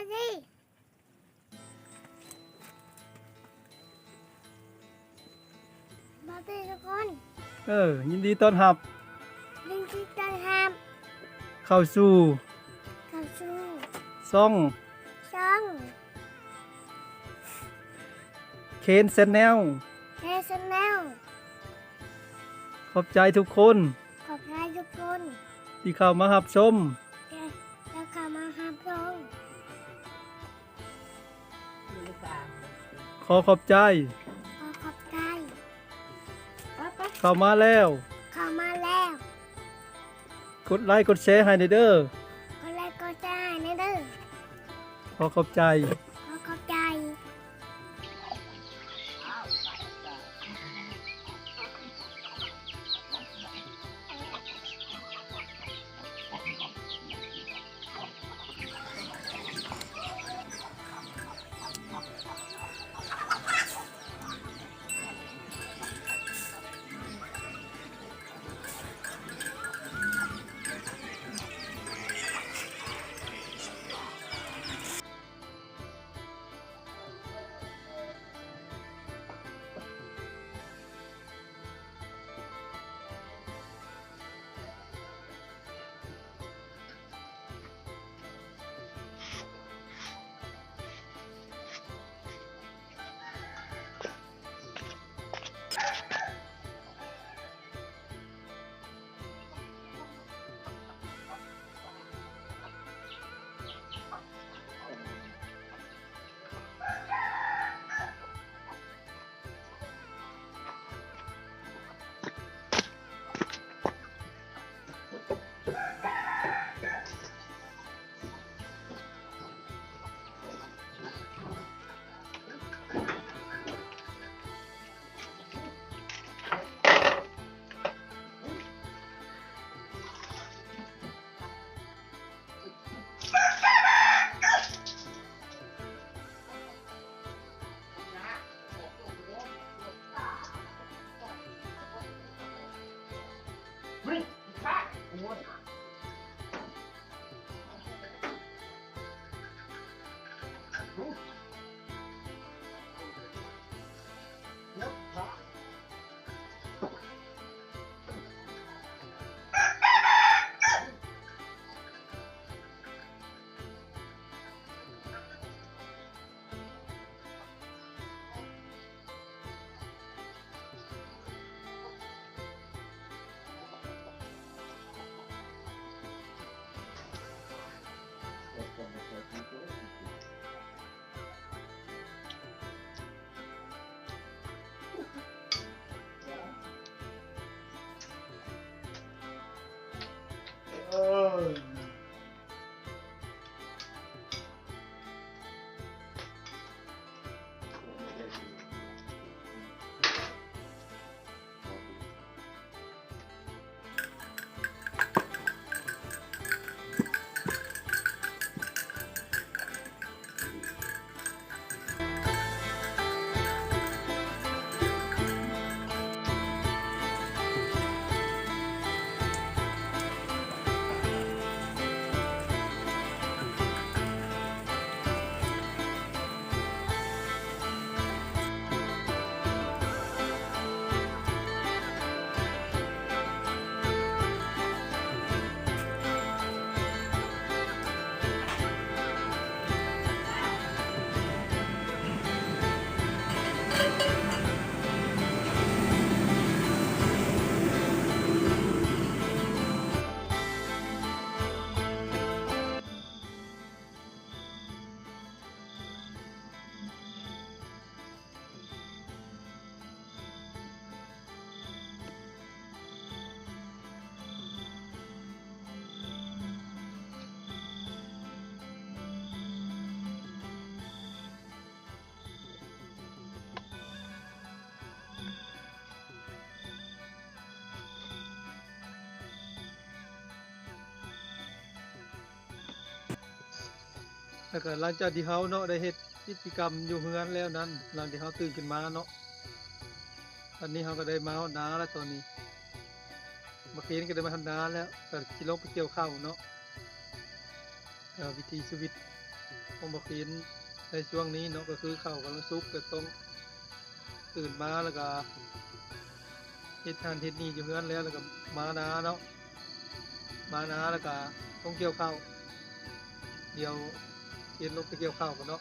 ายดีมาดีทุกคนยินดีต้อนรับลิงที่ต้อนรเข้าสู่ซ่องช่องเคนแชนแนลเฮสแนลขอบใจทุกคน ขอบใจทุกคน ที่เข้ามารับชมแล้วก็มาหาพระองค์ ขอขอบใจ ขอบใจ เข้ามาแล้ว เข้ามาแล้ว กดไลค์กดแชร์ให้เด้อก็เลยก็จะให้ในเด้อขอขอบใจ ขอบใจแล้วก็หลังจากที่เฮาเนาะได้เฮ็ดกิจกรรมอยู่เฮือนแล้วนั้นหลังที่เฮาตื่นขึ้นมาเนาะตอนนี้เฮาก็ได้มาฮอดนาแล้วตอนนี้เมื่อคืนก็ได้มาฮอดนาแล้วก็สิลงไปเกี่ยวข้าวเนาะวิถีชีวิต ของบ่กินในช่วงนี้เนาะก็คือข้าวกำลังสุกก็ต้องตื่นมาแล้วก็เฮ็ดนั่นเฮ็ดนี่อยู่เรือนแล้วก็มานาเนาะมานาแล้วก็ต้องเกี่ยวข้าวเดี๋ยวเฮ็ดลงไปเกี่ยวข้าวกันเนาะ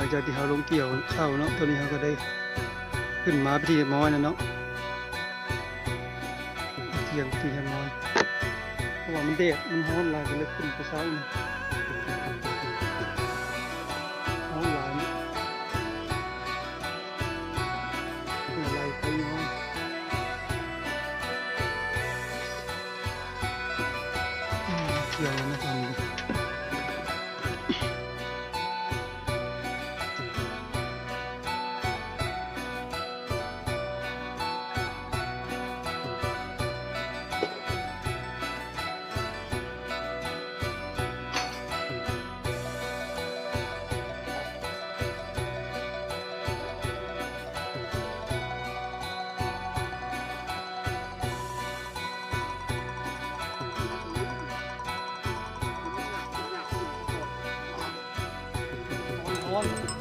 งจากที่เขาลงเกี่ยวข้าวเนาะตอนนี้เขาก็ได้ขึ้นมาไปที่เรียบร้อยแล้วเนาะเที่ยงที่เรียบร้อยเพราะว่ามันแดดมันร้อนหลายก็เลยขึ้นไปเช้านี่ร้อนหลายเนี่ยอะไรไปน้อยเที่ยงแล้วนะตอนนี้ร้อน